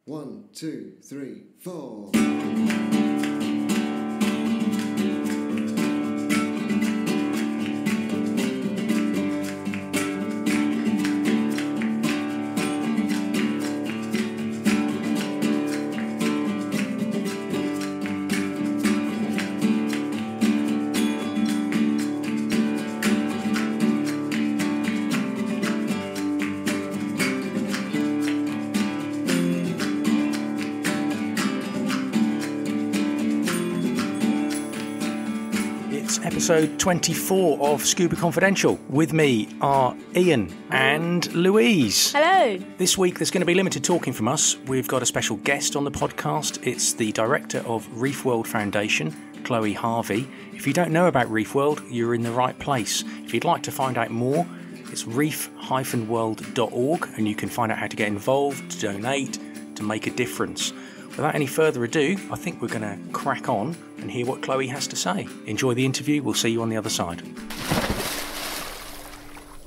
1, 2, 3, 4. Episode 24 of Scuba Confidential. With me are Ian and Louise. Hello. This week there's going to be limited talking from us. We've got a special guest on the podcast. It's the director of Reef World Foundation, Chloë Harvey. If you don't know about Reef World, you're in the right place. If you'd like to find out more, it's reef-world.org, and you can find out how to get involved, to donate, to make a difference. Without any further ado, I think we're going to crack on and hear what Chloë has to say. Enjoy the interview. We'll see you on the other side.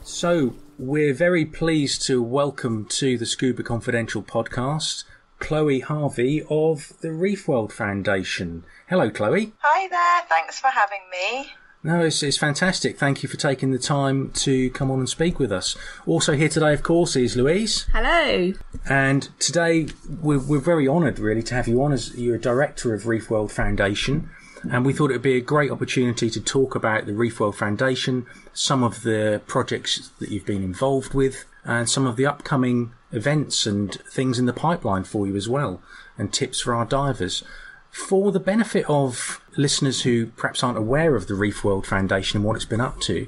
So, we're very pleased to welcome to the Scuba Confidential podcast Chloë Harvey of the Reef World Foundation. Hello, Chloë. Hi there. Thanks for having me. No, it's fantastic. Thank you for taking the time to come on and speak with us. Also here today, of course, is Louise. Hello. And today we're very honoured, really, to have you on as you're a director of Reef World Foundation. And we thought it would be a great opportunity to talk about the Reef World Foundation, some of the projects that you've been involved with, and some of the upcoming events and things in the pipeline for you as well, and tips for our divers. For the benefit of listeners who perhaps aren't aware of the Reef World Foundation and what it's been up to,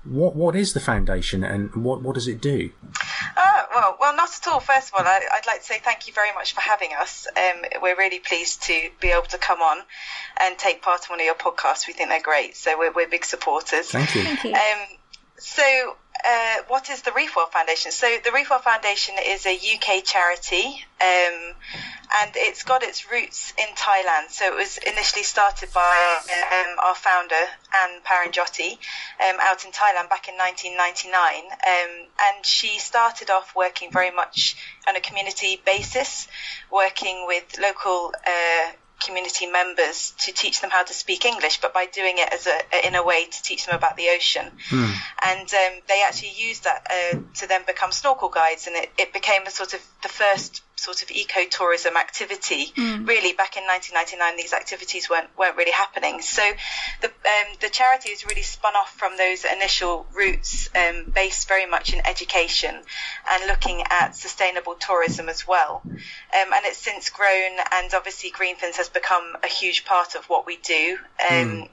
what is the foundation and what does it do? Well, not at all. First of all, I'd like to say thank you very much for having us. We're really pleased to be able to come on and take part in one of your podcasts. We think they're great, so we're big supporters. Thank you. Thank you. What is the Reef World Foundation? So the Reef World Foundation is a UK charity, and it's got its roots in Thailand. So it was initially started by our founder, Anne Paranjotti, out in Thailand back in 1999. And she started off working very much on a community basis, working with local community members to teach them how to speak English, but by doing it in a way to teach them about the ocean. And they actually used that to then become snorkel guides, and it became a sort of the first sort of eco-tourism activity. Really, back in 1999, these activities weren't really happening. So the charity has really spun off from those initial roots, based very much in education and looking at sustainable tourism as well. And it's since grown, and obviously Greenfins has become a huge part of what we do, and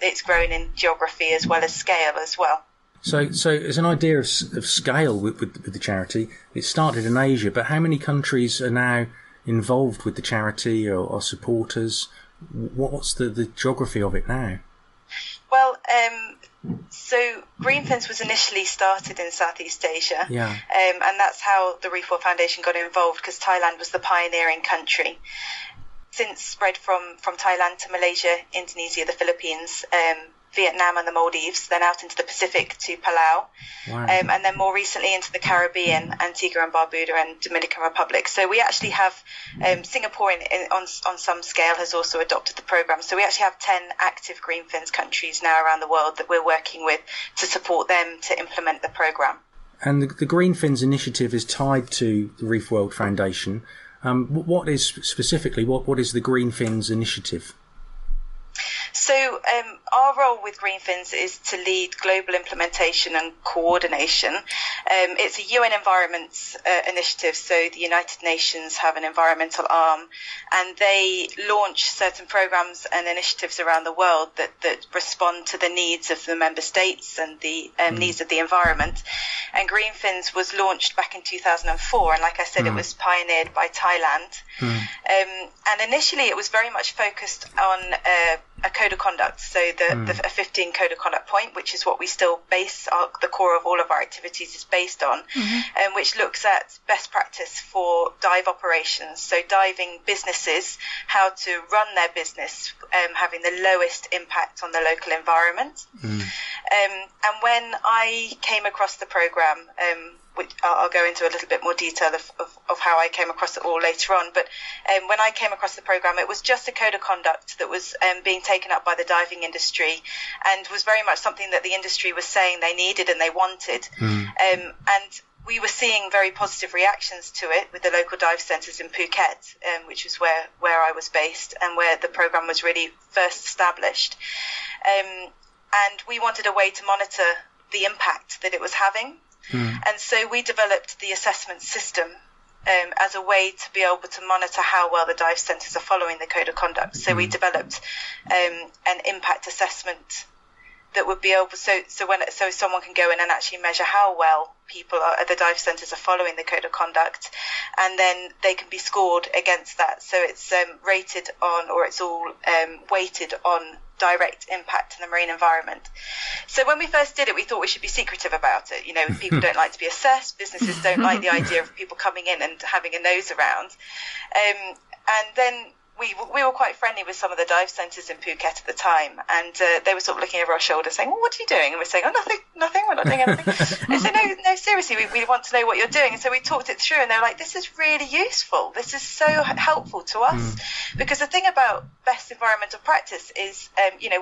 it's grown in geography as well as scale as well. So as an idea of scale with the charity, it started in Asia, but how many countries are now involved with the charity or supporters? What's the geography of it now? Well, so Greenfins was initially started in Southeast Asia, and that's how the Reef World Foundation got involved, because Thailand was the pioneering country. Since spread from Thailand to Malaysia, Indonesia, the Philippines, Vietnam and the Maldives, then out into the Pacific to Palau, and then more recently into the Caribbean, Antigua and Barbuda and Dominican Republic. So we actually have Singapore on some scale has also adopted the program. So we actually have 10 active Greenfins countries now around the world that we're working with to support them to implement the program. And the Greenfins initiative is tied to the Reef World Foundation. What is specifically what is the Greenfins initiative? So our role with Greenfins is to lead global implementation and coordination. It's a UN environment initiative, so the United Nations have an environmental arm, and they launch certain programs and initiatives around the world that respond to the needs of the member states and the needs of the environment. And Greenfins was launched back in 2004, and like I said, it was pioneered by Thailand. And initially it was very much focused on a code of conduct, so a 15 code of conduct point, which is what we still base the core of all of our activities is based on, and which looks at best practice for dive operations, so diving businesses, how to run their business, having the lowest impact on the local environment. And when I came across the program, which I'll go into a little bit more detail of how I came across it all later on. But when I came across the programme, it was just a code of conduct that was being taken up by the diving industry, and was very much something that the industry was saying they needed and they wanted. And we were seeing very positive reactions to it with the local dive centres in Phuket, which was where I was based and where the programme was really first established. And we wanted a way to monitor the impact that it was having. And so we developed the assessment system as a way to be able to monitor how well the dive centres are following the code of conduct. So we developed an impact assessment that would be able so someone can go in and actually measure how well people at the dive centres are following the code of conduct, and then they can be scored against that. So it's rated on, or it's all weighted on direct impact to the marine environment. So when we first did it, we thought we should be secretive about it. You know, people don't like to be assessed. Businesses don't like the idea of people coming in and having a nose around. And then we were quite friendly with some of the dive centres in Phuket at the time, and they were sort of looking over our shoulder saying, well, what are you doing? And we're saying, oh, nothing, we're not doing anything. They said, no, seriously, we want to know what you're doing. And so we talked it through, and they're like, this is really useful. This is so helpful to us. Because the thing about best environmental practice is, you know,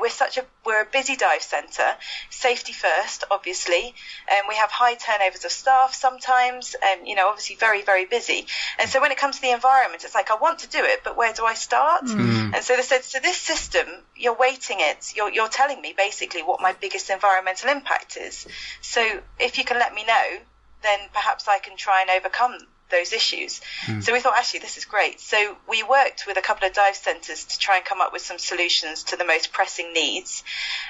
we're a busy dive centre, safety first, obviously, and we have high turnovers of staff sometimes, you know, obviously very, very busy. And so when it comes to the environment, it's like, I want to do it, but where do I start? And so they said, so this system, you're weighting it, you're telling me basically what my biggest environmental impact is. So if you can let me know, then perhaps I can try and overcome those issues. So we thought, actually, this is great. So we worked with a couple of dive centres to try and come up with some solutions to the most pressing needs.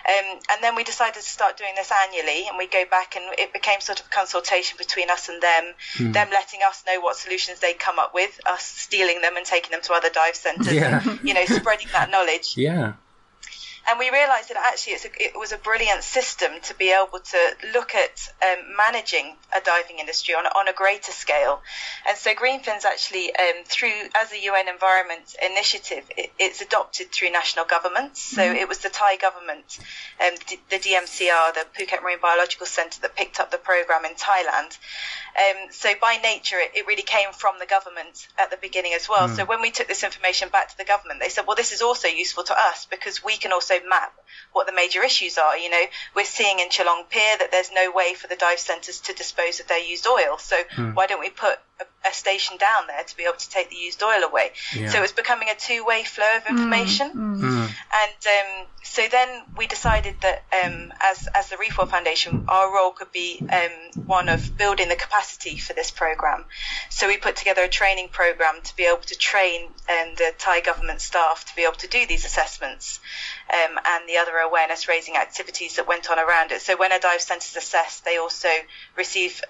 And then we decided to start doing this annually, and we go back, and it became sort of a consultation between us and them letting us know what solutions they'd come up with, us stealing them and taking them to other dive centres, and, you know, spreading that knowledge. And we realised that actually it was a brilliant system to be able to look at managing a diving industry on a greater scale. And so Greenfin's actually, as a UN Environment Initiative, it's adopted through national governments. So it was the Thai government, the DMCR, the Phuket Marine Biological Centre, that picked up the programme in Thailand. So by nature, it really came from the government at the beginning as well. So when we took this information back to the government, they said, well, this is also useful to us because we can also map what the major issues are. You know, we're seeing in Geelong Pier that there's no way for the dive centres to dispose of their used oil. So why don't we put a station down there to be able to take the used oil away? So it was becoming a two-way flow of information. And so then we decided that as the Reef World Foundation, our role could be one of building the capacity for this programme. So we put together a training programme to be able to train the Thai government staff to be able to do these assessments and the other awareness raising activities that went on around it. So when a dive centre is assessed, they also receive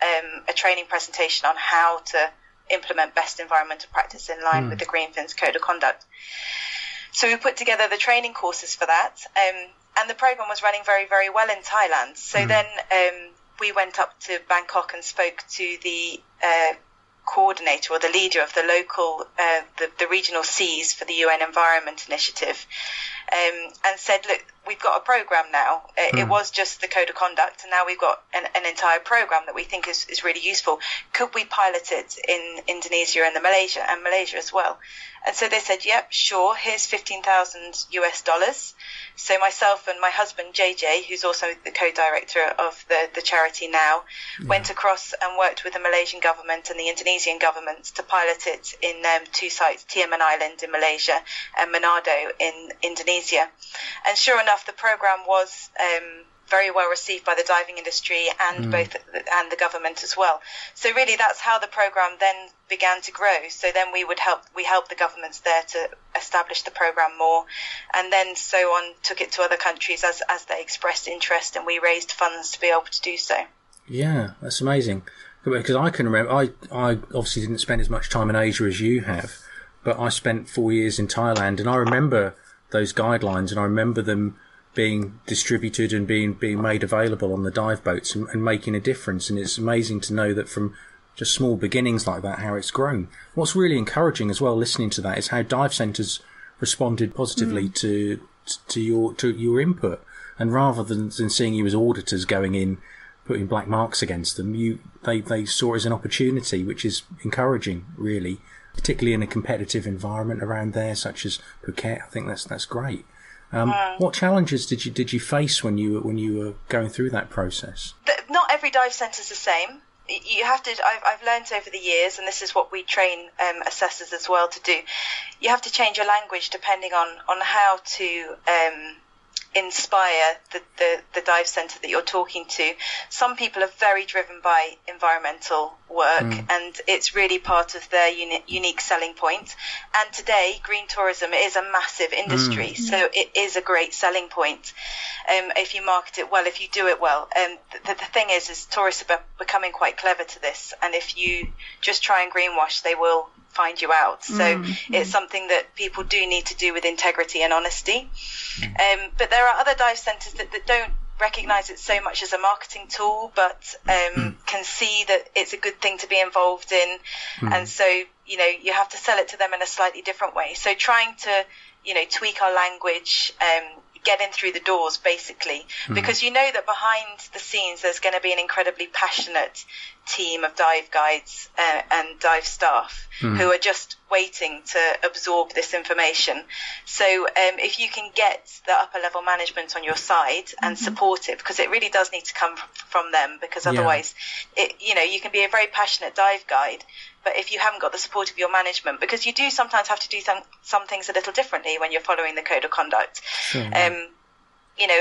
a training presentation on how to implement best environmental practice in line with the Greenfin's Code of Conduct. So we put together the training courses for that, and the programme was running very, very well in Thailand. So then we went up to Bangkok and spoke to the coordinator or the leader of the local, the regional Cs for the UN Environment Initiative, and said, look, we've got a programme now. It was just the code of conduct, and now we've got an entire programme that we think is really useful. Could we pilot it in Indonesia and Malaysia as well? And so they said, yep, sure, here's $15,000. So myself and my husband, JJ, who's also the co-director of the charity now, went across and worked with the Malaysian government and the Indonesian government to pilot it in two sites, Tiaman Island in Malaysia and Manado in Indonesia. And sure enough, the programme was very well received by the diving industry and the government as well. So really, that's how the programme then began to grow. So then we helped the governments there to establish the programme more, and then so on took it to other countries as they expressed interest, and we raised funds to be able to do so. Yeah, that's amazing. Because I can remember, I obviously didn't spend as much time in Asia as you have, but I spent 4 years in Thailand, and I remember those guidelines, and I remember them being distributed and being made available on the dive boats and making a difference. And it's amazing to know that from just small beginnings like that, how it's grown. What's really encouraging as well, listening to that, is how dive centres responded positively to your input. And rather than seeing you as auditors going in, putting black marks against them. They saw it as an opportunity, which is encouraging, really, particularly in a competitive environment around there, such as Phuket. I think that's great. What challenges did you face when you were going through that process? Not every dive centre is the same. You have to. I've learned over the years, and this is what we train assessors as well to do. You have to change your language depending on how to inspire the dive centre that you're talking to. Some people are very driven by environmental work, and it's really part of their unique selling point. And today, green tourism is a massive industry, so it is a great selling point if you market it well, if you do it well. The thing is tourists are becoming quite clever to this, and if you just try and greenwash, they will find you out. So it's something that people do need to do with integrity and honesty. But there are other dive centres that don't recognise it so much as a marketing tool, but can see that it's a good thing to be involved in. And so, you have to sell it to them in a slightly different way. So trying to, tweak our language, get in through the doors, basically, because that behind the scenes there's going to be an incredibly passionate team of dive guides and dive staff who are just waiting to absorb this information. So if you can get the upper level management on your side and support it, because it really does need to come from them, because otherwise you can be a very passionate dive guide, but if you haven't got the support of your management, because you do sometimes have to do some things a little differently when you're following the code of conduct.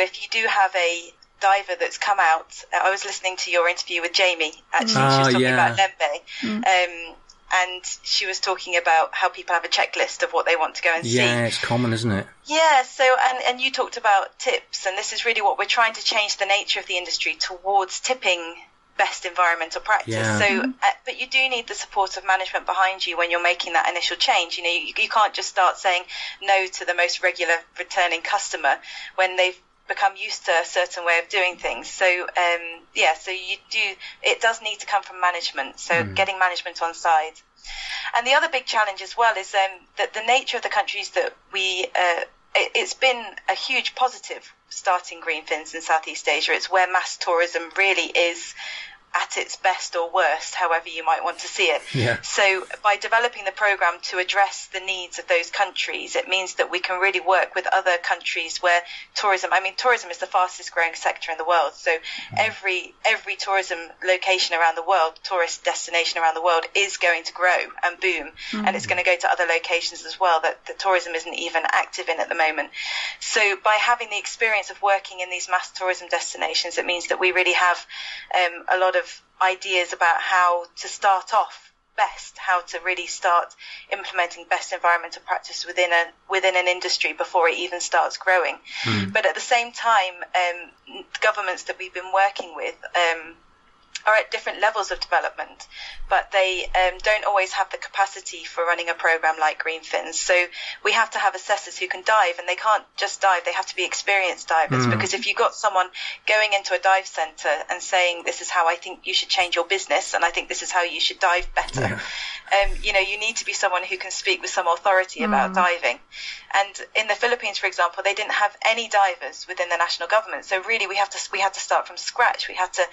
If you do have a diver that's come out, I was listening to your interview with Jamie, actually. She was talking about Lembe, and she was talking about how people have a checklist of what they want to go and see. Yeah, it's common, isn't it? Yeah, so, and you talked about tips, and this is really what we're trying to change the nature of the industry towards tipping best environmental practice. So, but you do need the support of management behind you when you're making that initial change. You can't just start saying no to the most regular returning customer when they've become used to a certain way of doing things. So so it does need to come from management, so getting management on side. And the other big challenge as well is that the nature of the countries that we it's been a huge positive starting green fins in Southeast Asia. It's where mass tourism really is at its best or worst, however you might want to see it. So by developing the program to address the needs of those countries, it means that we can really work with other countries where tourism is the fastest growing sector in the world. So every tourism location around the world, tourist destination around the world, is going to grow and boom, and it's going to go to other locations as well that the tourism isn't even active in at the moment. So by having the experience of working in these mass tourism destinations, it means that we really have a lot of ideas about how to start off best, how to really start implementing best environmental practice within an industry before it even starts growing. But at the same time, governments that we've been working with are at different levels of development, but they don't always have the capacity for running a program like Green Fins. So we have to have assessors who can dive, and they can't just dive, they have to be experienced divers, because if you've got someone going into a dive centre and saying, this is how I think you should change your business, and I think this is how you should dive better, you need to be someone who can speak with some authority about diving. And in the Philippines, for example, they didn't have any divers within the national government. So really we had to start from scratch. We had to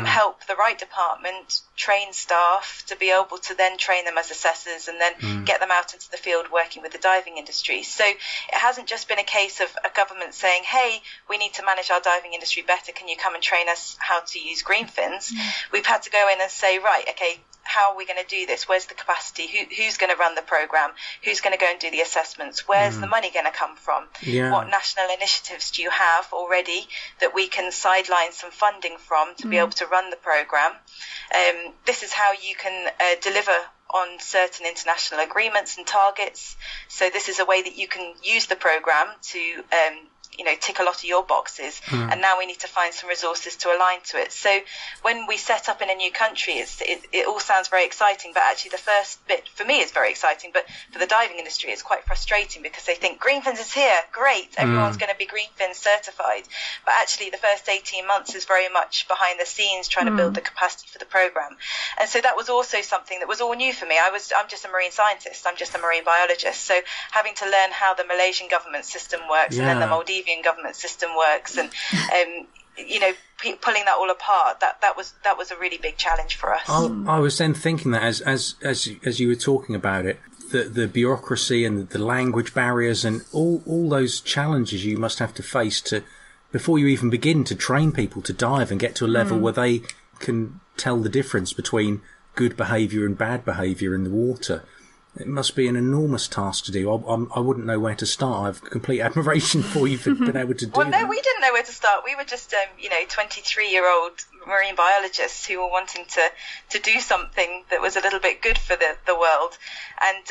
help the right department train staff to be able to then train them as assessors and then get them out into the field working with the diving industry. So it hasn't just been a case of a government saying, hey, we need to manage our diving industry better. Can you come and train us how to use green fins? We've had to go in and say, right, okay, how are we going to do this? Where's the capacity? Who's going to run the program? Who's going to go and do the assessments? Where's the money going to come from? What national initiatives do you have already that we can sideline some funding from to be able to run the program? This is how you can deliver on certain international agreements and targets. So this is a way that you can use the program to tick a lot of your boxes, and now we need to find some resources to align to it. So when we set up in a new country, it all sounds very exciting, but actually the first bit for me is very exciting, but for the diving industry it's quite frustrating because they think green fins is here, great, everyone's going to be green fin certified, but actually the first 18 months is very much behind the scenes trying to build the capacity for the program. And so that was also something that was all new for me. I'm just a marine scientist, I'm just a marine biologist, so having to learn how the Malaysian government system works and then the Maldivian government system works, and pulling that all apart, that was a really big challenge for us. I was then thinking that as you were talking about it, the bureaucracy and the language barriers and all those challenges you must have to face before you even begin to train people to dive and get to a level where they can tell the difference between good behaviour and bad behaviour in the water. It must be an enormous task to do. I wouldn't know where to start. I have complete admiration for you for being able to do that. Well, no, we didn't know where to start. We were just, 23-year-old marine biologists who were wanting to do something that was a little bit good for the world. And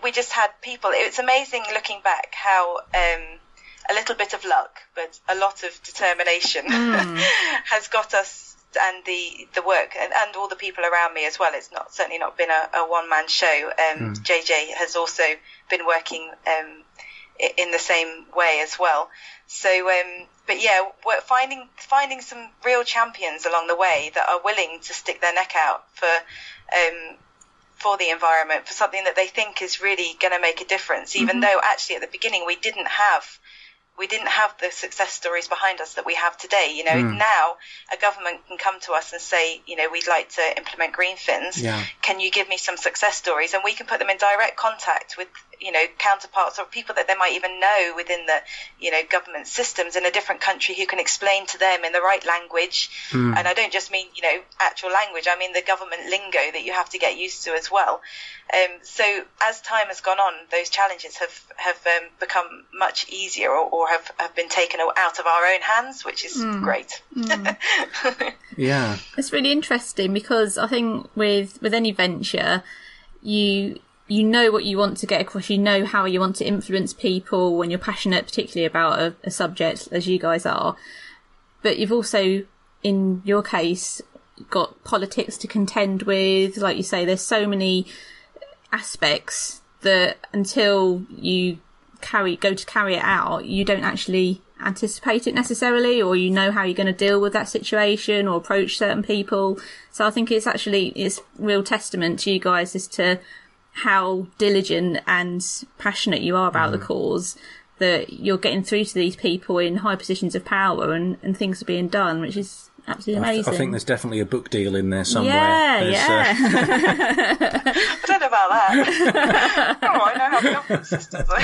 we just had people. It's amazing looking back how a little bit of luck, but a lot of determination has got us, and the work and all the people around me as well. It's certainly not been a one-man show. JJ has also been working in the same way as well. So, but yeah, we're finding some real champions along the way that are willing to stick their neck out for the environment, for something that they think is really going to make a difference, even though actually at the beginning we didn't have the success stories behind us that we have today. Now a government can come to us and say, we'd like to implement green fins. Yeah. Can you give me some success stories? And we can put them in direct contact with, counterparts or people that they might even know within the, government systems in a different country who can explain to them in the right language. And I don't just mean, actual language. I mean the government lingo that you have to get used to as well. So as time has gone on, those challenges have become much easier or have been taken out of our own hands, which is great. Yeah. It's really interesting because I think with any venture, you know what you want to get across, you know how you want to influence people when you're passionate, particularly about a subject as you guys are. But you've also, in your case, got politics to contend with. Like you say, there's so many aspects that until you go to carry it out, you don't actually anticipate it necessarily, or how you're going to deal with that situation or approach certain people. So I think it's real testament to you guys as to how diligent and passionate you are about the cause, that you're getting through to these people in high positions of power and things are being done, which is absolutely amazing. I think there's definitely a book deal in there somewhere. Yeah. I don't know about that. I know how the government systems are.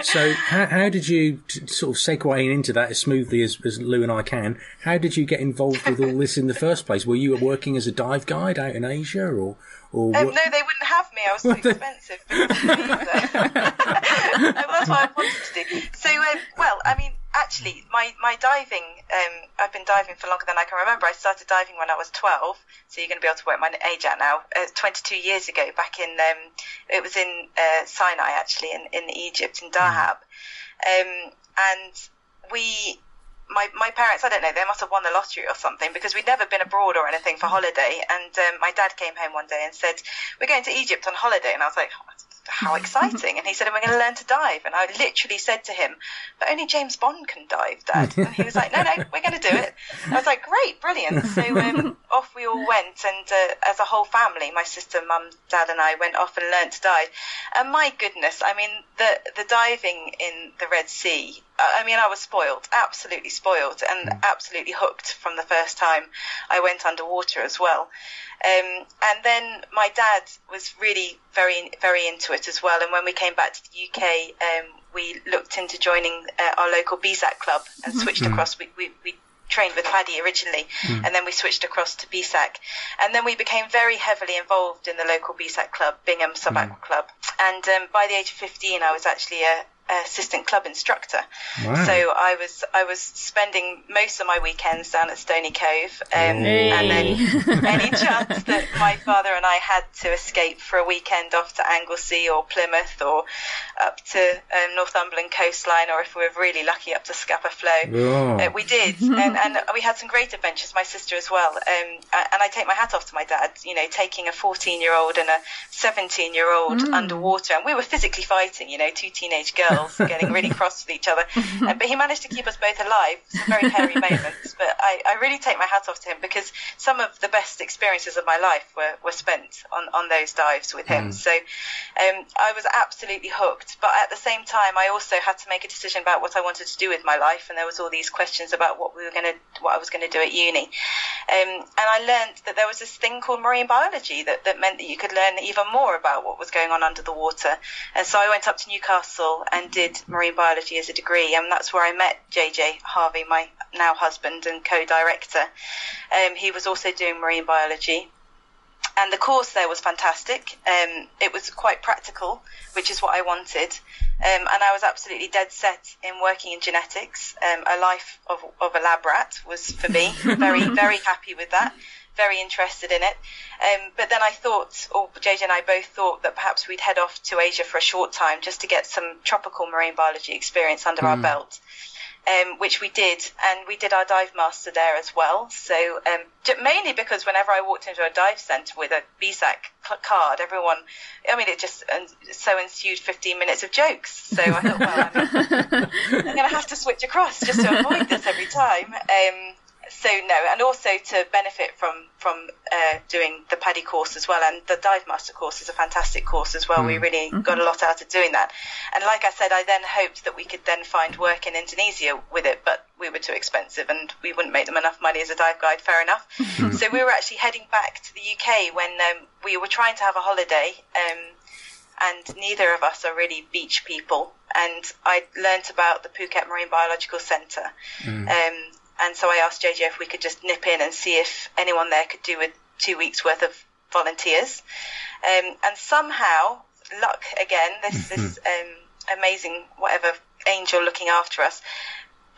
So how did you, sort of segueing into that as smoothly as Lou and I can, how did you get involved with all this in the first place? Were you working as a dive guide out in Asia or no, they wouldn't have me. I was too expensive. That's what I wanted to do. So, actually, my diving, I've been diving for longer than I can remember. I started diving when I was 12, so you're going to be able to work my age out now. 22 years ago, back in, it was in Sinai, actually, in Egypt, in Dahab. And my parents, I don't know, they must have won the lottery or something, because we'd never been abroad or anything for holiday. And my dad came home one day and said, "We're going to Egypt on holiday." And I was like, how exciting. And he said, "We're going to learn to dive." And I literally said to him, "But only James Bond can dive, Dad." And he was like, no, we're going to do it. I was like, great, brilliant. So off we all went, and as a whole family, my sister, mum, dad and I went off and learned to dive. And my goodness, the diving in the Red Sea, I was spoiled, absolutely spoiled, and absolutely hooked from the first time I went underwater as well. And then my dad was really very, very into it as well. And when we came back to the UK, we looked into joining our local BSAC club and switched across. We trained with Paddy originally, and then we switched across to BSAC. And then we became very heavily involved in the local BSAC club, Bingham Sub-Aqua Club. And by the age of 15, I was actually a assistant club instructor. Wow. So I was spending most of my weekends down at Stony Cove, and then any chance that my father and I had to escape for a weekend off to Anglesey or Plymouth or up to Northumberland coastline, or if we were really lucky up to Scapa Flow, we did. And we had some great adventures, my sister as well. And I take my hat off to my dad, taking a 14-year-old and a 17-year-old underwater, and we were physically fighting, two teenage girls. males getting really cross with each other. But he managed to keep us both alive. Some very hairy moments. But I really take my hat off to him, because some of the best experiences of my life were spent on those dives with him. So I was absolutely hooked. But at the same time, I also had to make a decision about what I wanted to do with my life, and there was all these questions about what I was going to do at uni. And I learned that there was this thing called marine biology that meant that you could learn even more about what was going on under the water. And so I went up to Newcastle and did marine biology as a degree, and that's where I met Chloë Harvey, my now husband and co-director. He was also doing marine biology. And the course there was fantastic. It was quite practical, which is what I wanted. And I was absolutely dead set in working in genetics. A life of a lab rat was for me. Very, very happy with that. Very interested in it. But then I thought, or JJ and I both thought, that perhaps we'd head off to Asia for a short time just to get some tropical marine biology experience under our belt. Which we did, and we did our dive master there as well. So mainly because whenever I walked into a dive centre with a BSAC card, everyone, it just so ensued 15 minutes of jokes. So I thought, well, I'm going to have to switch across just to avoid this every time. So no, and also to benefit from doing the PADI course as well, and the dive master course is a fantastic course as well. We really got a lot out of doing that. And like I said, I then hoped that we could then find work in Indonesia with it, but we were too expensive and we wouldn't make them enough money as a dive guide, fair enough. So we were actually heading back to the UK when we were trying to have a holiday, and neither of us are really beach people. And I learnt about the Phuket Marine Biological Centre. And so I asked JJ if we could just nip in and see if anyone there could do with 2 weeks worth of volunteers. And somehow, luck again, this amazing, whatever, angel looking after us,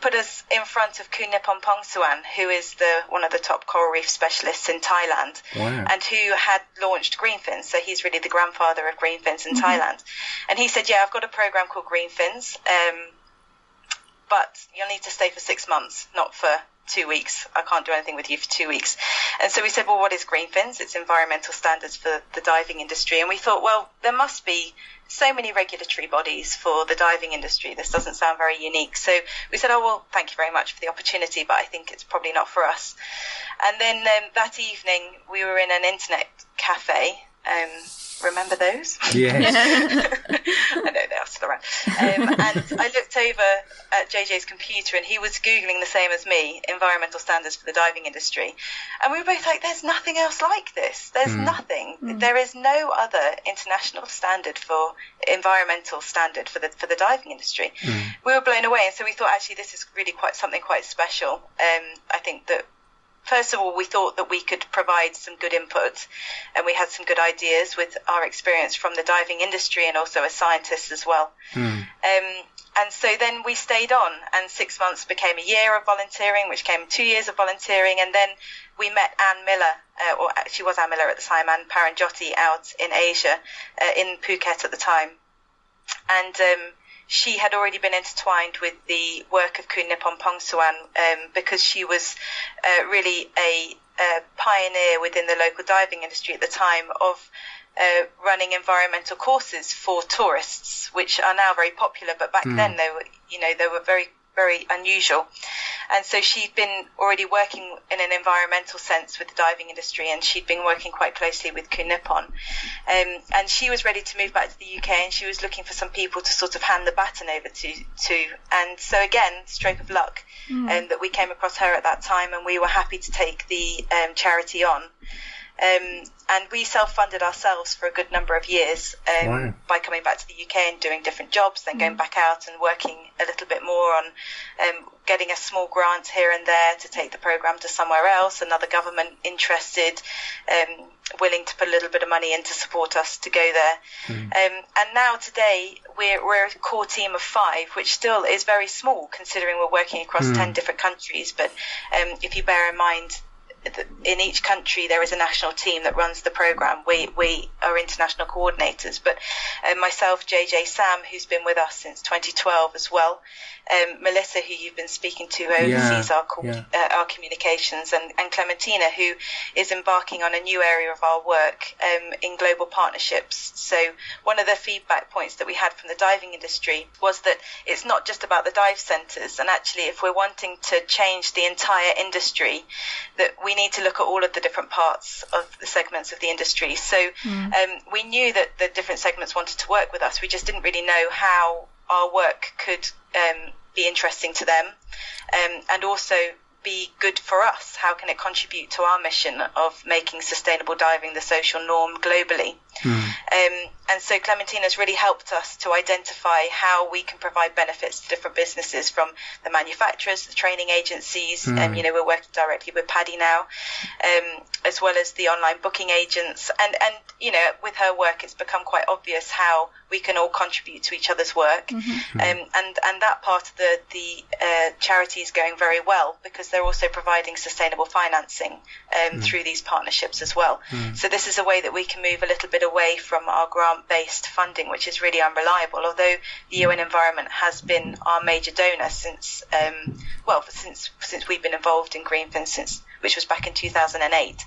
put us in front of Khun Pongsuan, who is one of the top coral reef specialists in Thailand, and who had launched Greenfins. So he's really the grandfather of Greenfins in Thailand. And he said, yeah, I've got a program called Greenfins, but you'll need to stay for 6 months, not for 2 weeks. I can't do anything with you for 2 weeks. And so we said, well, what is Greenfins? It's environmental standards for the diving industry. And we thought, well, there must be so many regulatory bodies for the diving industry. This doesn't sound very unique. So we said, oh, well, thank you very much for the opportunity, but I think it's probably not for us. And then that evening, we were in an internet cafe. Remember those? Yes. I know they are still around. And I looked over at JJ's computer, and he was Googling the same as me, environmental standards for the diving industry. And we were both like, there's nothing else like this. There's nothing. There is no other international standard for environmental standard for the diving industry. We were blown away. And so we thought, actually, this is really something quite special. I think that, first of all, we thought that we could provide some good input, and we had some good ideas with our experience from the diving industry and also as scientists as well. And so then we stayed on, and 6 months became a year of volunteering, which became 2 years of volunteering. And then we met Anne Miller, or she was Anne Miller at the time, Anne Paranjotti, out in Asia, in Phuket at the time. And she had already been intertwined with the work of Khun Pongsuan, because she was really a pioneer within the local diving industry at the time of running environmental courses for tourists, which are now very popular, but back then they were very, very unusual. And so she'd been already working in an environmental sense with the diving industry, and she'd been working quite closely with Khun Nippon. And she was ready to move back to the UK, and she was looking for some people to sort of hand the baton over to. And so again, stroke of luck, that we came across her at that time, and we were happy to take the charity on. And we self-funded ourselves for a good number of years by coming back to the UK and doing different jobs, then going back out and working a little bit more on getting a small grant here and there to take the programme to somewhere else, another government interested, willing to put a little bit of money in to support us to go there. And now today we're a core team of 5, which still is very small considering we're working across 10 different countries. But if you bear in mind in each country there is a national team that runs the program. We are international coordinators, but myself, JJ, Sam, who's been with us since 2012 as well, Melissa, who you've been speaking to, oversees our communications, and Clementina, who is embarking on a new area of our work in global partnerships. So one of the feedback points that we had from the diving industry was that it's not just about the dive centres, and actually if we're wanting to change the entire industry, that we need to look at all of the different parts of the segments of the industry. So we knew that the different segments wanted to work with us. We just didn't really know how our work could be interesting to them, and also be good for us. How can it contribute to our mission of making sustainable diving the social norm globally? And so Clementina's really helped us to identify how we can provide benefits to different businesses, from the manufacturers, the training agencies, we're working directly with Paddy now, as well as the online booking agents. And with her work, it's become quite obvious how we can all contribute to each other's work. And that part of the charity is going very well, because they're also providing sustainable financing through these partnerships as well. So this is a way that we can move a little bit away from our grant-based funding, which is really unreliable, although the UN Environment has been our major donor since we've been involved in Greenfin, which was back in 2008.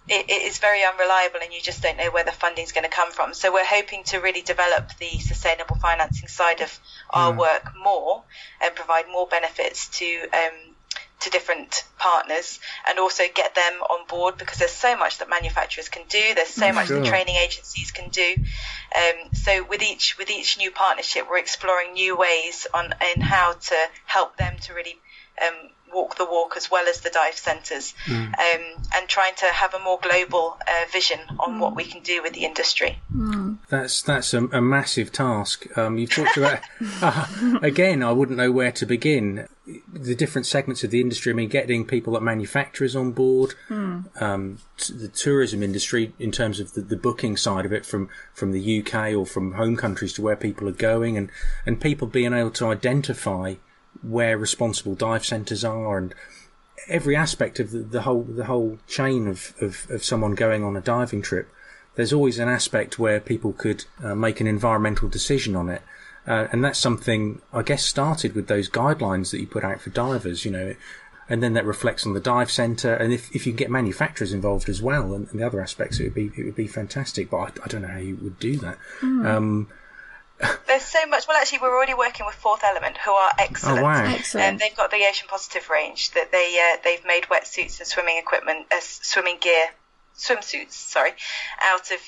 It is very unreliable, and you just don't know where the funding is going to come from. So we're hoping to really develop the sustainable financing side of our work more, and provide more benefits to different partners, and also get them on board, because there's so much that manufacturers can do, there's so much that training agencies can do. So with each new partnership, we're exploring new ways in how to help them to really walk the walk, as well as the dive centres, and trying to have a more global vision on what we can do with the industry. That's a massive task. You talked about again, I wouldn't know where to begin. The different segments of the industry. I mean, getting people like manufacturers on board, the tourism industry in terms of the booking side of it, from the UK or from home countries to where people are going, and people being able to identify where responsible dive centres are, and every aspect of the whole chain of someone going on a diving trip. There's always an aspect where people could make an environmental decision on it. And that's something, I guess, started with those guidelines that you put out for divers, and then that reflects on the dive centre. And if you can get manufacturers involved as well, and the other aspects, it would be fantastic. But I don't know how you would do that. There's so much. Well, actually, we're already working with Fourth Element, who are excellent. Oh, wow. Excellent. And they've got the Ocean Positive range that they've made wetsuits and swimming equipment, swimsuits, out of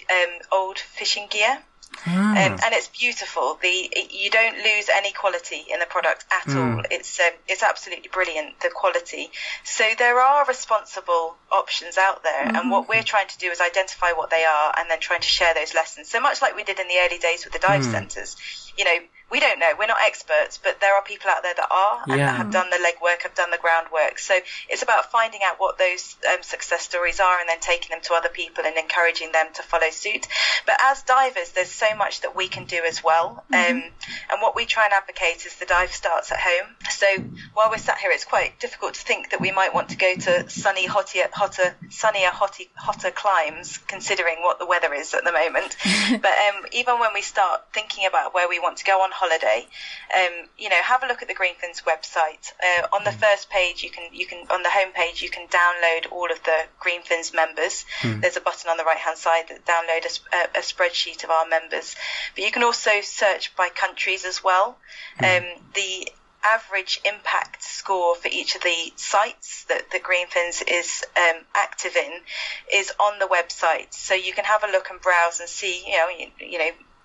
old fishing gear. And it's beautiful. You don't lose any quality in the product at all. It's absolutely brilliant, the quality. So there are responsible options out there, and what we're trying to do is identify what they are, and then trying to share those lessons. So much like we did in the early days with the dive centres. We don't know. We're not experts, but there are people out there that are, and that have done the legwork, have done the groundwork. So it's about finding out what those success stories are, and then taking them to other people and encouraging them to follow suit. But as divers, there's so much that we can do as well. And what we try and advocate is the dive starts at home. So while we're sat here, it's quite difficult to think that we might want to go to sunnier, hotter climes, considering what the weather is at the moment. But even when we start thinking about where we want to go on holiday, have a look at the Greenfin's website. On the first page, you can on the home page, you can download all of the Greenfin's members. There's a button on the right hand side that download a spreadsheet of our members. But you can also search by countries as well. The average impact score for each of the sites that Greenfin's is active in is on the website, so you can have a look and browse and see.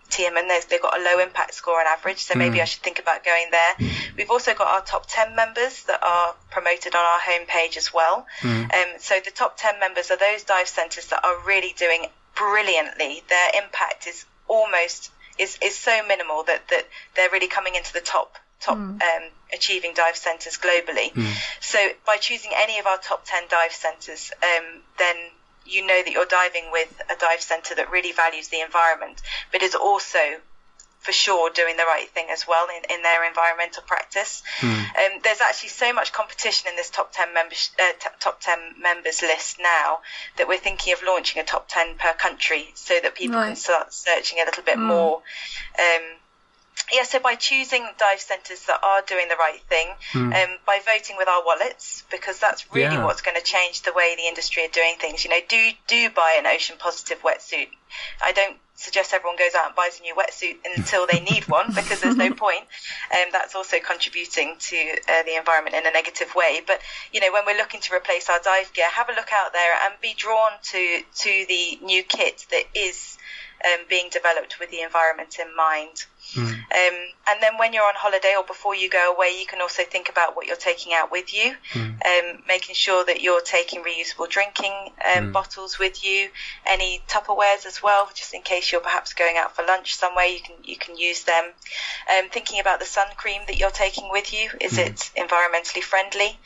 Tiemann, they've got a low impact score on average, so maybe I should think about going there. We've also got our top 10 members that are promoted on our homepage as well. So the top 10 members are those dive centres that are really doing brilliantly. Their impact is so minimal that they're really coming into the top achieving dive centres globally. So by choosing any of our top 10 dive centres, then you know that you're diving with a dive centre that really values the environment, but is also for sure doing the right thing as well in their environmental practice. There's actually so much competition in this top 10 members list now that we're thinking of launching a top 10 per country so that people can start searching a little bit more. So by choosing dive centres that are doing the right thing, by voting with our wallets, because that's really what's going to change the way the industry are doing things. You know, do buy an ocean positive wetsuit. I don't suggest everyone goes out and buys a new wetsuit until they need one, because there's no point. That's also contributing to the environment in a negative way. But, you know, when we're looking to replace our dive gear, have a look out there and be drawn to the new kit that is being developed with the environment in mind. And then when you're on holiday or before you go away, you can also think about what you're taking out with you, making sure that you're taking reusable drinking bottles with you, any Tupperwares as well, just in case you're perhaps going out for lunch somewhere, you can use them. Thinking about the sun cream that you're taking with you, is it environmentally friendly?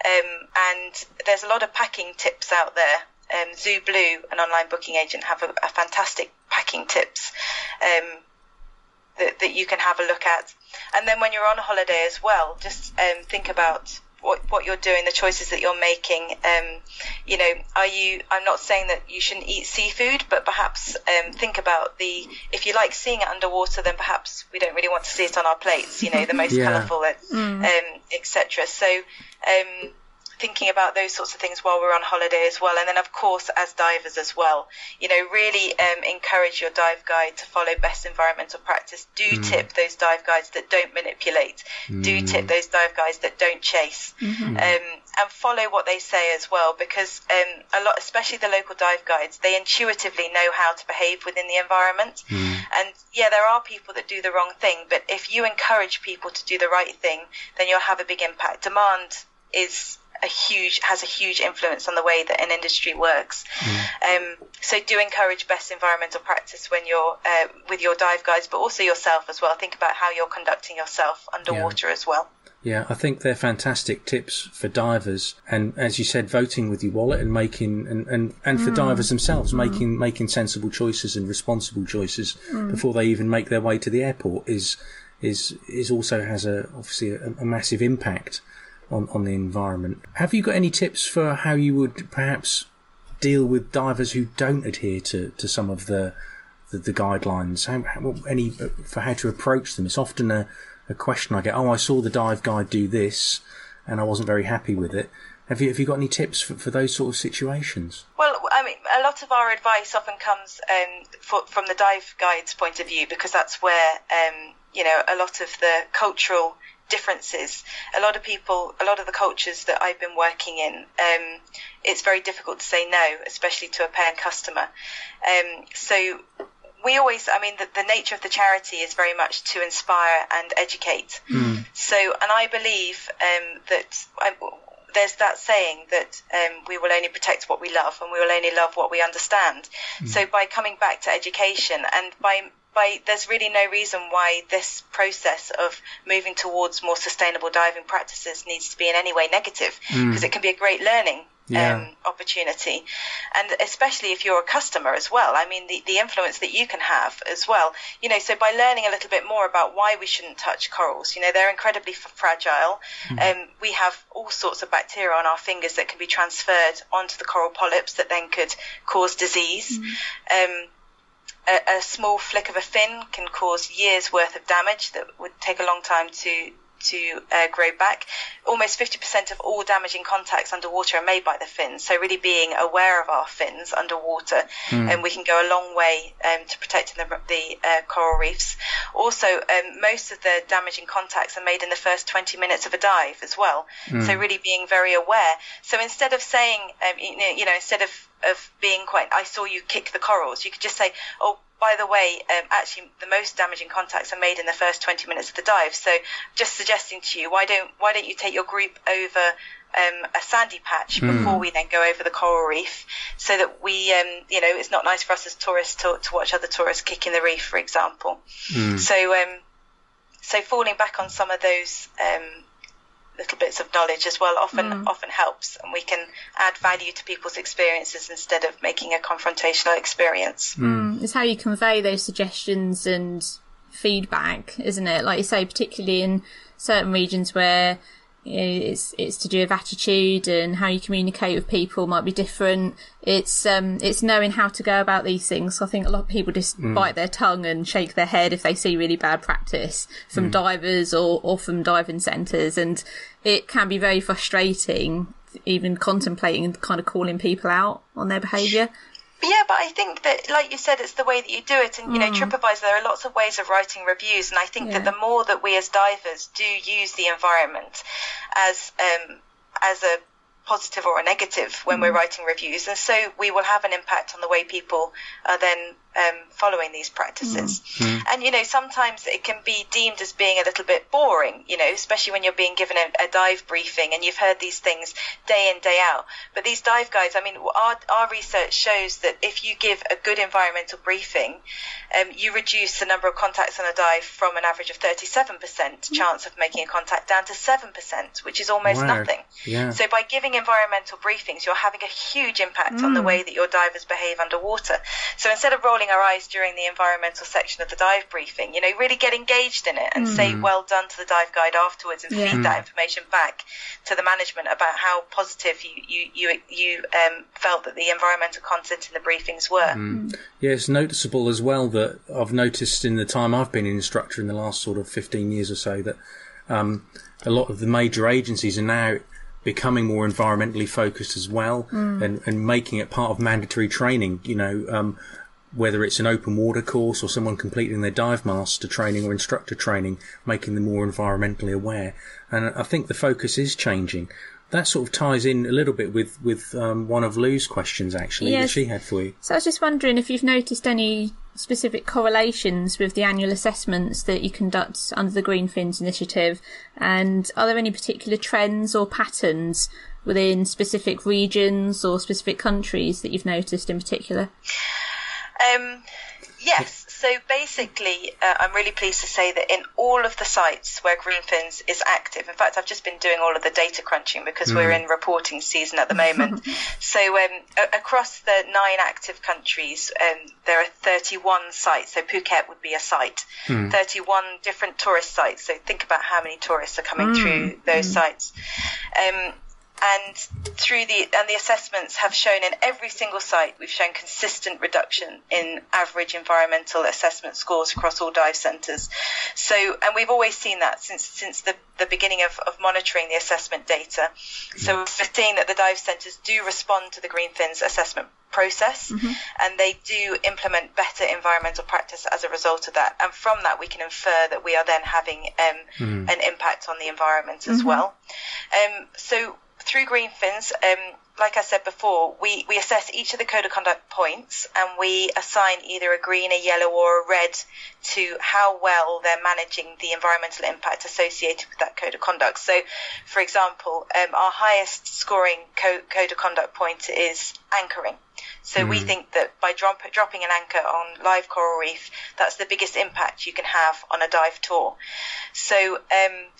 And there's a lot of packing tips out there. Zoo Blue, an online booking agent, have a fantastic packing tips that you can have a look at. And then when you're on holiday as well, just think about what you're doing, the choices that you're making. You know, I'm not saying that you shouldn't eat seafood, but perhaps think about if you like seeing it underwater, then perhaps we don't really want to see it on our plates, you know, the most colourful, etc. So thinking about those sorts of things while we're on holiday as well. And then, of course, as divers as well, you know, really encourage your dive guide to follow best environmental practice. Do tip those dive guides that don't manipulate. Do tip those dive guides that don't chase. And follow what they say as well, because a lot, especially the local dive guides, they intuitively know how to behave within the environment. And yeah, there are people that do the wrong thing, but if you encourage people to do the right thing, then you'll have a big impact. Demand has a huge influence on the way that an industry works. So do encourage best environmental practice when you're with your dive guides, but also yourself as well. Think about how you're conducting yourself underwater as well. Yeah, I think they're fantastic tips for divers, and as you said, voting with your wallet and making and for divers themselves, making sensible choices and responsible choices before they even make their way to the airport is also has obviously a massive impact on the environment. Have you got any tips for how you would perhaps deal with divers who don't adhere to some of the guidelines? For how to approach them? It's often a question I get. I saw the dive guide do this, and I wasn't very happy with it. Have you got any tips for those sort of situations? Well, I mean, a lot of our advice often comes from the dive guide's point of view, because that's where you know, a lot of the cultural differences. A lot of the cultures that I've been working in, it's very difficult to say no, especially to a paying customer. So we always, I mean, the nature of the charity is very much to inspire and educate. So, and I believe there's that saying that we will only protect what we love, and we will only love what we understand. So by coming back to education, and by there's really no reason why this process of moving towards more sustainable diving practices needs to be in any way negative, because it can be a great learning opportunity, and especially if you're a customer as well. I mean, the influence that you can have as well, you know. So by learning a little bit more about why we shouldn't touch corals, you know, they're incredibly fragile. We have all sorts of bacteria on our fingers that can be transferred onto the coral polyps that then could cause disease. A small flick of a fin can cause years worth of damage that would take a long time to grow back. Almost 50% of all damaging contacts underwater are made by the fins. So really being aware of our fins underwater, and we can go a long way to protecting the coral reefs. Also, most of the damaging contacts are made in the first 20 minutes of a dive as well. So really being very aware. So instead of saying, you know, instead of being quite, I saw you kick the corals, you could just say, oh, by the way, actually the most damaging contacts are made in the first 20 minutes of the dive. So just suggesting to you, why don't you take your group over a sandy patch before we then go over the coral reef, so that we, you know, it's not nice for us as tourists to watch other tourists kicking the reef, for example. So falling back on some of those little bits of knowledge as well often helps, and we can add value to people's experiences instead of making a confrontational experience. It's how you convey those suggestions and feedback, isn't it? Like you say, particularly in certain regions where it's to do with attitude and how you communicate with people might be different. It's knowing how to go about these things. So I think a lot of people just bite their tongue and shake their head if they see really bad practice from divers or from diving centres, and it can be very frustrating even contemplating and kind of calling people out on their behaviour. Yeah, but I think that, like you said, it's the way that you do it. And, TripAdvisor, there are lots of ways of writing reviews. And I think that the more that we as divers do use the environment as a positive or a negative when we're writing reviews, and so we will have an impact on the way people are then following these practices. And sometimes it can be deemed as being a little bit boring, especially when you're being given a dive briefing and you've heard these things day in, day out. But these dive guides, I mean, our research shows that if you give a good environmental briefing, you reduce the number of contacts on a dive from an average of 37% chance of making a contact down to 7%, which is almost nothing. Yeah. So by giving environmental briefings, you're having a huge impact on the way that your divers behave underwater. So instead of rolling our eyes during the environmental section of the dive briefing, really get engaged in it and say well done to the dive guide afterwards, and feed that information back to the management about how positive you felt that the environmental content in the briefings were. Yeah, it's noticeable as well that I've noticed in the time I've been an instructor in the last sort of 15 years or so that a lot of the major agencies are now becoming more environmentally focused as well, and making it part of mandatory training, whether it's an open water course or someone completing their dive master training or instructor training, making them more environmentally aware. And I think the focus is changing. That sort of ties in a little bit with one of Lou's questions, actually, that she had for you. So I was just wondering if you've noticed any specific correlations with the annual assessments that you conduct under the Green Fins initiative, and are there any particular trends or patterns within specific regions or specific countries that you've noticed in particular? Yes. So basically, I'm really pleased to say that in all of the sites where Green Fins is active, in fact, I've just been doing all of the data crunching because we're in reporting season at the moment. So across the 9 active countries, there are 31 sites. So Phuket would be a site. 31 different tourist sites. So think about how many tourists are coming through those sites. And the assessments have shown in every single site, we've shown consistent reduction in average environmental assessment scores across all dive centres. So, and we've always seen that since the beginning of monitoring the assessment data. So we're seeing that the dive centres do respond to the Green Fins assessment process, and they do implement better environmental practice as a result of that. And from that, we can infer that we are then having an impact on the environment as well. So through Green Fins, like I said before, we assess each of the code of conduct points, and we assign either a green, a yellow or a red to how well they're managing the environmental impact associated with that code of conduct. So, for example, our highest scoring code of conduct point is anchoring. So we think that by dropping an anchor on live coral reef, that's the biggest impact you can have on a dive tour. So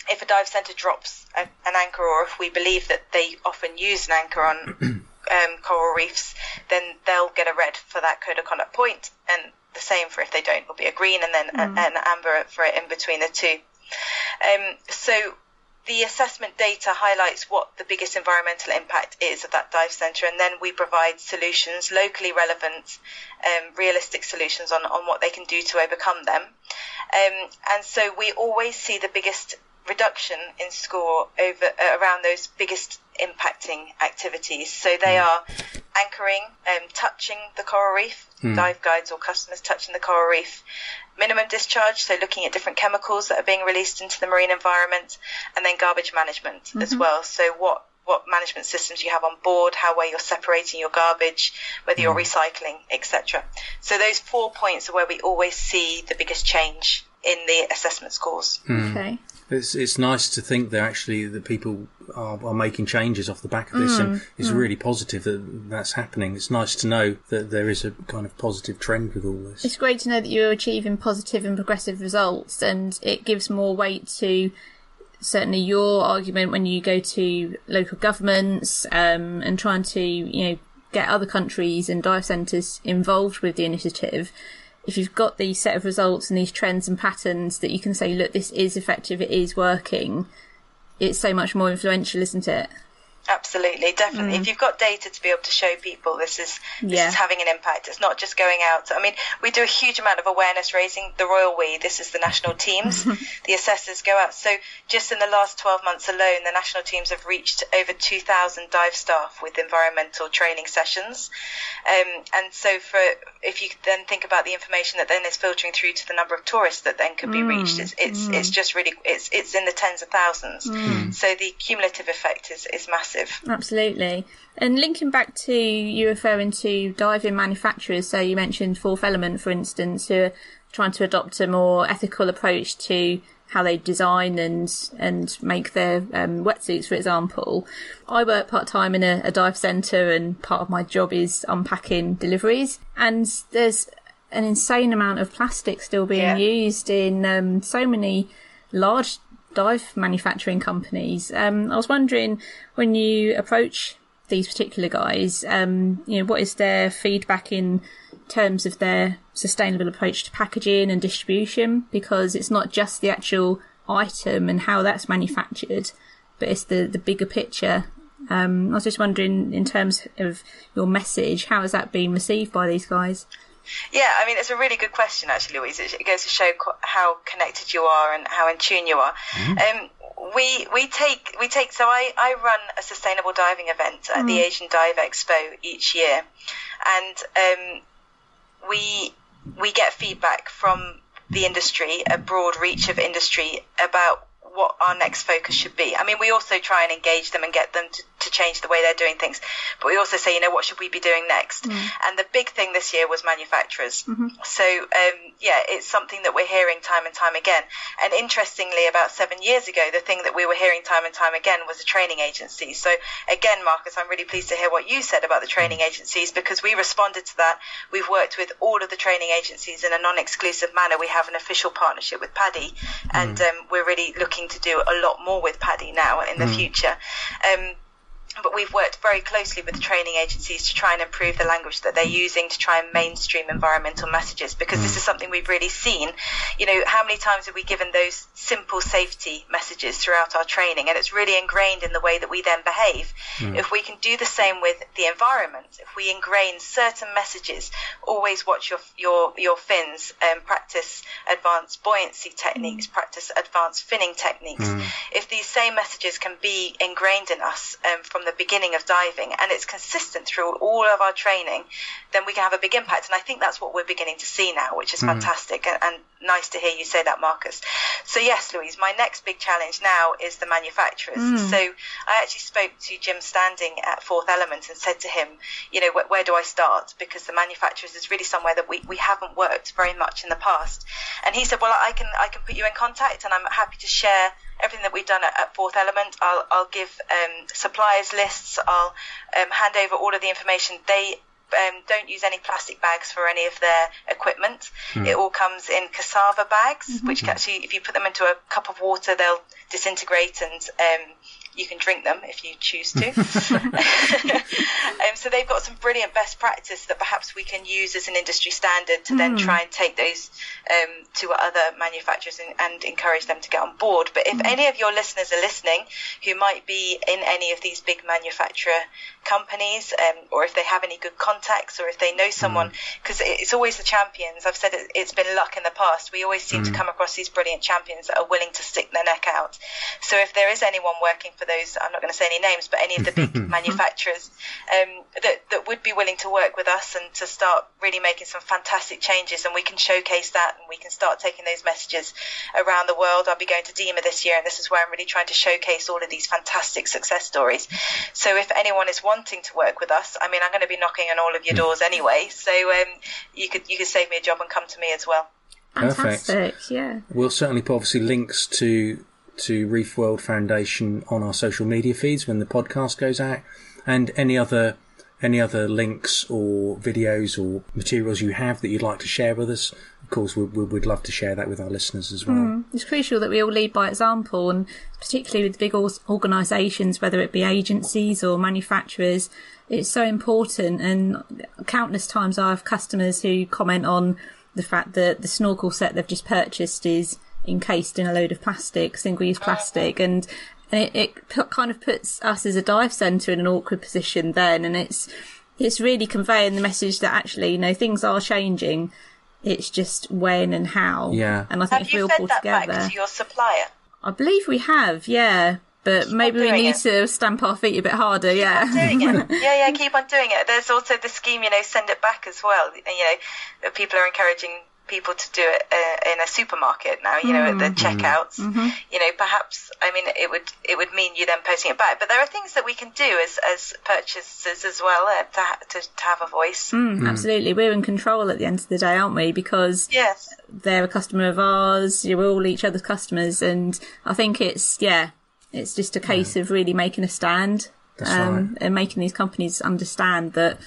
if a dive centre drops an anchor, or if we believe that they often use an anchor on coral reefs, then they'll get a red for that code of conduct point, and the same for if they don't, will be a green and then an amber for it in between the two. So the assessment data highlights what the biggest environmental impact is of that dive centre, and then we provide solutions, locally relevant, realistic solutions on what they can do to overcome them. And so we always see the biggest reduction in score around those biggest impacting activities. So they are anchoring, touching the coral reef, dive guides or customers touching the coral reef, minimum discharge, so looking at different chemicals that are being released into the marine environment, and then garbage management as well. So what management systems you have on board, how well you're separating your garbage, whether you're recycling, etc. So those 4 points are where we always see the biggest change in the assessment scores. Okay. It's nice to think that actually the people are making changes off the back of this, and it's really positive that that's happening. It's nice to know that there is a kind of positive trend with all this. It's great to know that you're achieving positive and progressive results, and it gives more weight to certainly your argument when you go to local governments and trying to get other countries and dive centres involved with the initiative. if you've got these set of results and these trends and patterns that you can say, look, this is effective, it is working, it's so much more influential, isn't it? Absolutely, definitely. If you've got data to be able to show people this is having an impact, it's not just going out. I mean, we do a huge amount of awareness raising. The Royal We, this is the national teams. The assessors go out. So just in the last 12 months alone, the national teams have reached over 2,000 dive staff with environmental training sessions. And so if you then think about the information that then is filtering through to the number of tourists that then could be reached, it's just really, it's in the tens of thousands. So the cumulative effect is massive. Absolutely. And linking back to you referring to diving manufacturers, so you mentioned Fourth Element, for instance, who are trying to adopt a more ethical approach to how they design and make their wetsuits, for example. I work part-time in a dive centre, and part of my job is unpacking deliveries. And there's an insane amount of plastic still being used in so many large dive manufacturing companies. I was wondering, when you approach these particular guys, what is their feedback in terms of their sustainable approach to packaging and distribution? Because it's not just the actual item and how that's manufactured, but it's the bigger picture. I was just wondering, in terms of your message, how has that been received by these guys? Yeah, I mean, it's a really good question, actually, Louise. It goes to show how connected you are and how in tune you are. We take. So I run a sustainable diving event at the Asian Dive Expo each year, and we get feedback from the industry, a broad reach of industry, about what our next focus should be. I mean, we also try and engage them and get them to change the way they're doing things, but we also say, what should we be doing next? And the big thing this year was manufacturers. So it's something that we're hearing time and time again. And interestingly, about 7 years ago, the thing that we were hearing time and time again was the training agencies. So again, Marcus, I'm really pleased to hear what you said about the training agencies, because we responded to that. We've worked with all of the training agencies in a non-exclusive manner. We have an official partnership with Paddy, and we're really looking to do a lot more with Paddy now in the future. But we've worked very closely with the training agencies to try and improve the language that they're using to try and mainstream environmental messages, because this is something we've really seen. How many times have we given those simple safety messages throughout our training, and it's really ingrained in the way that we then behave. If we can do the same with the environment, if we ingrain certain messages, always watch your fins, practice advanced buoyancy techniques, practice advanced finning techniques. If these same messages can be ingrained in us from the beginning of diving, and it's consistent through all of our training, then we can have a big impact. And I think that's what we're beginning to see now, which is fantastic, and nice to hear you say that, Marcus. So yes, Louise, my next big challenge now is the manufacturers. So I actually spoke to Jim Standing at Fourth Element and said to him, where do I start? Because the manufacturers is really somewhere that we haven't worked very much in the past. And he said, well, I can put you in contact, and I'm happy to share everything that we've done at Fourth Element. I'll give suppliers lists. I'll hand over all of the information. They don't use any plastic bags for any of their equipment. It all comes in cassava bags, which actually, if you put them into a cup of water, they'll disintegrate, and you can drink them if you choose to. So they've got some brilliant best practice that perhaps we can use as an industry standard to then try and take those to other manufacturers and encourage them to get on board. But if any of your listeners are listening who might be in any of these big manufacturer companies, or if they have any good contacts, or if they know someone, because it's always the champions. I've said it's been luck in the past. We always seem to come across these brilliant champions that are willing to stick their neck out. So if there is anyone working for those, I'm not going to say any names, but any of the big manufacturers that would be willing to work with us and to start really making some fantastic changes, and we can showcase that, and we can start taking those messages around the world. I'll be going to DEMA this year, and this is where I'm really trying to showcase all of these fantastic success stories. So if anyone is wanting to work with us, I mean, I'm going to be knocking on all of your doors anyway, so you could save me a job and come to me as well. Fantastic. Perfect. Yeah. We'll certainly put obviously links to Reef World Foundation on our social media feeds when the podcast goes out, and any other links or videos or materials you have that you'd like to share with us. Of course, we'd love to share that with our listeners as well. It's crucial that we all lead by example, and particularly with big organisations, whether it be agencies or manufacturers, it's so important. And countless times I have customers who comment on the fact that the snorkel set they've just purchased is encased in a load of plastic, single-use plastic, and it kind of puts us as a dive centre in an awkward position then, and it's really conveying the message that actually, you know, things are changing. It's just when and how. Yeah. And I think if we all pull together. Have you fed that back to your supplier? I believe we have, yeah. But maybe we need to stamp our feet a bit harder, yeah. Keep on doing it. Yeah, keep on doing it. There's also the scheme, you know, send it back as well. You know, people are encouraging people to do it in a supermarket now, you know, at the checkouts. You know, perhaps, I mean, it would mean you then posting it back. But there are things that we can do as purchasers as well to have a voice. Absolutely. We're in control at the end of the day, aren't we? Because they're a customer of ours. We're all each other's customers. And I think it's just a case of really making a stand. That's right. And making these companies understand that,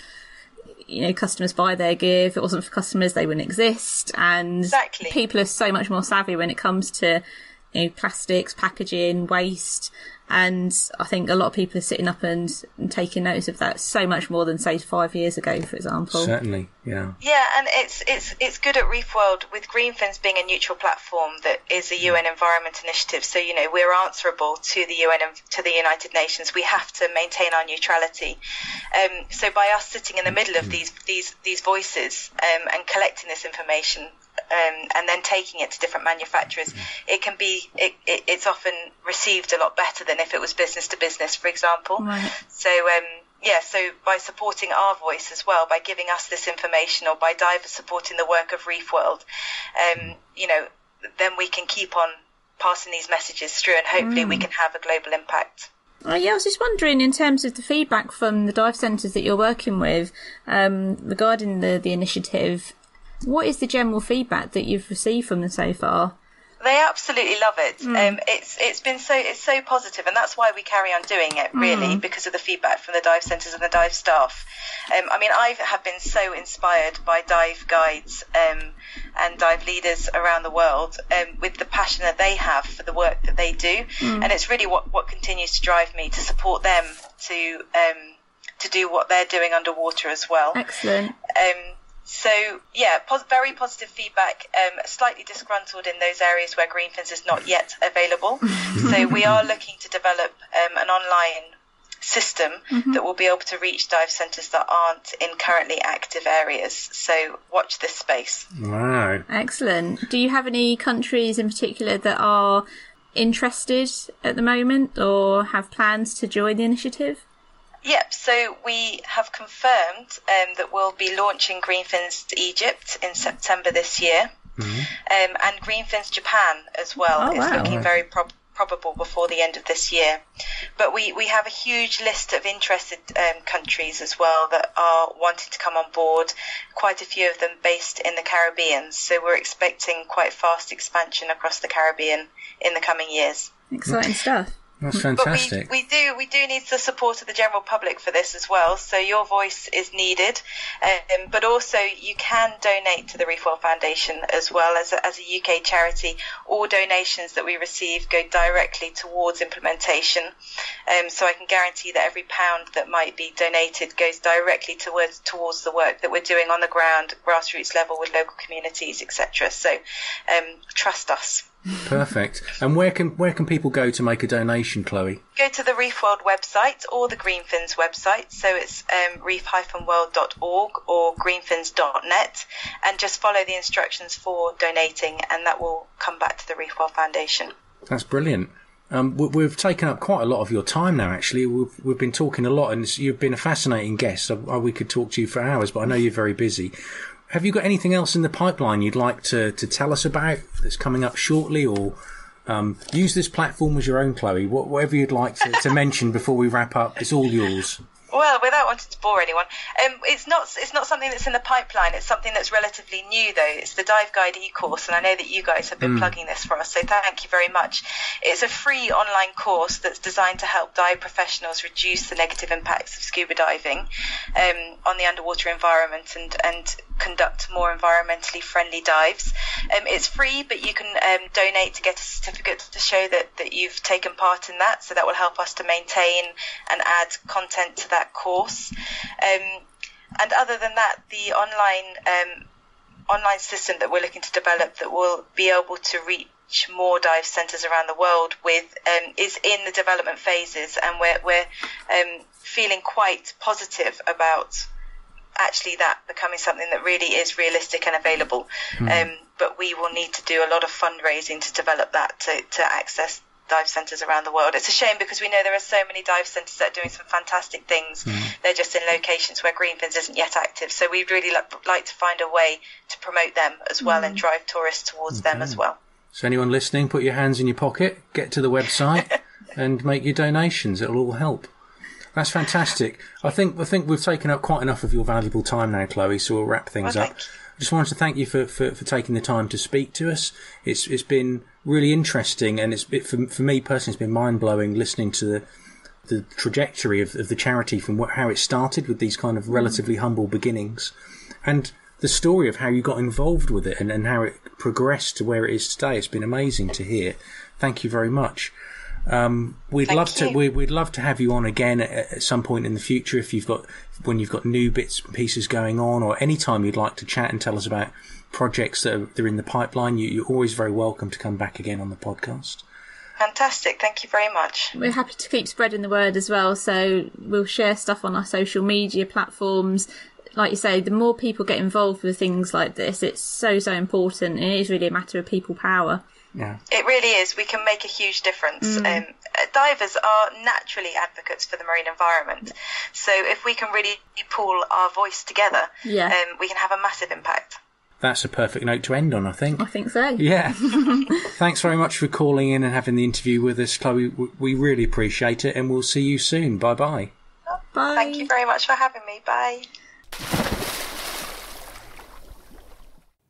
you know, customers buy their gear. If it wasn't for customers, they wouldn't exist. And people are so much more savvy when it comes to, you know, plastics, packaging, waste. And I think a lot of people are sitting up and taking notice of that so much more than, say, 5 years ago, for example. Certainly, yeah. Yeah, and it's good at Reef World, with Greenfins being a neutral platform that is a UN Environment Initiative. So, you know, we're answerable to the UN, to the United Nations. We have to maintain our neutrality. So by us sitting in the middle of these voices and collecting this information, and then taking it to different manufacturers, it's often received a lot better than if it was business to business, for example. Right. So so by supporting our voice as well, by giving us this information, or by divers supporting the work of Reef World, you know, then we can keep on passing these messages through, and hopefully we can have a global impact. Oh, yeah, I was just wondering, in terms of the feedback from the dive centres that you're working with, regarding the initiative, what is the general feedback that you've received from them so far? They absolutely love it. It's so positive, and that's why we carry on doing it, really, because of the feedback from the dive centres and the dive staff. I mean, I have been so inspired by dive guides and dive leaders around the world with the passion that they have for the work that they do, and it's really what continues to drive me to support them to do what they're doing underwater as well. Excellent. So, yeah, very positive feedback, slightly disgruntled in those areas where Greenfins is not yet available. So we are looking to develop an online system that will be able to reach dive centres that aren't in currently active areas. So watch this space. Wow. Excellent. Do you have any countries in particular that are interested at the moment or have plans to join the initiative? Yep, so we have confirmed that we'll be launching Greenfins to Egypt in September this year, and Greenfins Japan as well is looking very probable before the end of this year. But we have a huge list of interested countries as well that are wanting to come on board, quite a few of them based in the Caribbean, so we're expecting quite fast expansion across the Caribbean in the coming years. Exciting stuff. That's fantastic. But we do need the support of the general public for this as well. So your voice is needed, but also you can donate to the Reef World Foundation as well as a UK charity. All donations that we receive go directly towards implementation. So I can guarantee that every pound that might be donated goes directly towards the work that we're doing on the ground, grassroots level with local communities, etc. So trust us. Perfect. And where can people go to make a donation, Chloe? Go to the Reef World website or the Greenfins website. So it's reef-world.org or greenfins.net, and just follow the instructions for donating, and that will come back to the Reef World Foundation. That's brilliant. We've taken up quite a lot of your time now, actually. We've been talking a lot, and you've been a fascinating guest. We could talk to you for hours, but I know you're very busy. Have you got anything else in the pipeline you'd like to tell us about that's coming up shortly, or use this platform as your own, Chloe? Whatever you'd like to mention before we wrap up, it's all yours. Well, without wanting to bore anyone, it's not something that's in the pipeline. It's something that's relatively new, though. It's the Dive Guide e-course, and I know that you guys have been plugging this for us, so thank you very much. It's a free online course that's designed to help dive professionals reduce the negative impacts of scuba diving on the underwater environment and conduct more environmentally friendly dives. It's free, but you can donate to get a certificate to show that you've taken part in that, so that will help us to maintain and add content to that course. And other than that, the online system that we're looking to develop that will be able to reach more dive centres around the world is in the development phases, and we're feeling quite positive about actually that becoming something that really is realistic and available. But we will need to do a lot of fundraising to develop that to access dive centres around the world. It's a shame because we know there are so many dive centres that are doing some fantastic things. They're just in locations where Greenfins isn't yet active. So we'd really like to find a way to promote them as well and drive tourists towards them as well. So anyone listening, put your hands in your pocket, get to the website and make your donations. It'll all help. That's fantastic. I think we've taken up quite enough of your valuable time now, Chloë, so we'll wrap things up. I just wanted to thank you for taking the time to speak to us. It's been really interesting, and for me personally, it's been mind-blowing listening to the trajectory of the charity from how it started with these kind of relatively humble beginnings, and the story of how you got involved with it and how it progressed to where it is today. It's been amazing to hear. Thank you very much. We'd love to have you on again at some point in the future when you've got new bits and pieces going on, or any time you'd like to chat and tell us about projects that are in the pipeline. You're always very welcome to come back again on the podcast. Fantastic, thank you very much. We're happy to keep spreading the word as well, so we'll share stuff on our social media platforms. Like you say, the more people get involved with things like this, it's so important, and it is really a matter of people power. Yeah. It really is. We can make a huge difference. Divers are naturally advocates for the marine environment. So if we can really pool our voice together, we can have a massive impact. That's a perfect note to end on, I think. I think so. Yeah. Thanks very much for calling in and having the interview with us, Chloë. We really appreciate it, and we'll see you soon. Bye-bye. Bye. Thank you very much for having me. Bye.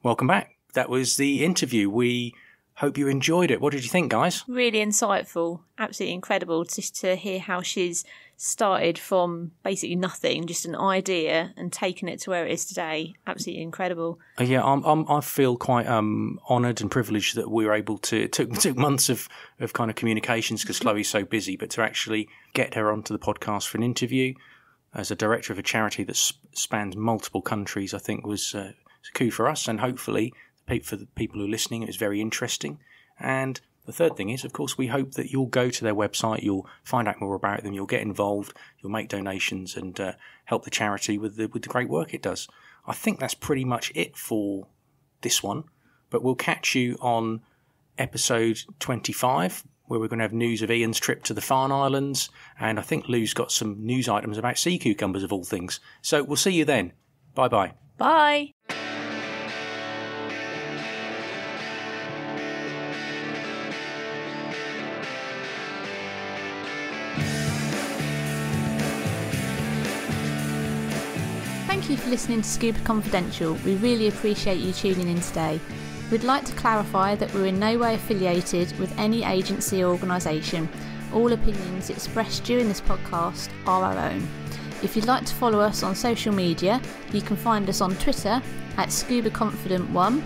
Welcome back. That was the interview. We hope you enjoyed it. What did you think, guys? Really insightful. Absolutely incredible just to hear how she's started from basically nothing, just an idea, and taken it to where it is today. Absolutely incredible. Yeah, I feel quite honoured and privileged that we were able to. It took months of kind of communications because Chloe's so busy, but to actually get her onto the podcast for an interview as a director of a charity that spans multiple countries, I think was a coup for us, and hopefully for the people who are listening, it was very interesting. And the third thing is, of course, we hope that you'll go to their website, you'll find out more about them, you'll get involved, you'll make donations and help the charity with the great work it does. I think that's pretty much it for this one, but we'll catch you on episode 25, where we're going to have news of Ian's trip to the Farne Islands, and I think Lou's got some news items about sea cucumbers of all things. So we'll see you then. Bye-bye. Bye. Thank you for listening to Scuba Confidential. We really appreciate you tuning in today. We'd like to clarify that we're in no way affiliated with any agency or organisation. All opinions expressed during this podcast are our own. If you'd like to follow us on social media, you can find us on Twitter at ScubaConfident1,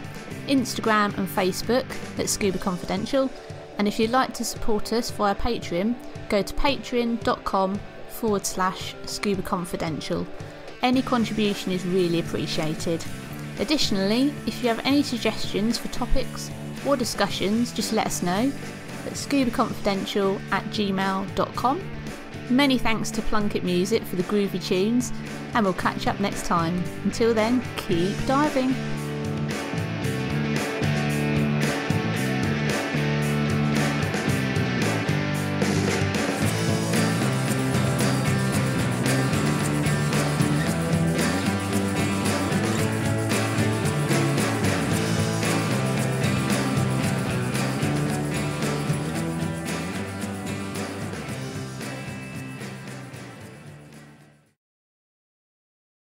Instagram and Facebook at Scuba Confidential, and if you'd like to support us via Patreon, go to patreon.com/Scuba Confidential. Any contribution is really appreciated. Additionally, if you have any suggestions for topics or discussions, just let us know at scubaconfidential@gmail.com. Many thanks to Plunkett Music for the groovy tunes, and we'll catch up next time. Until then, keep diving.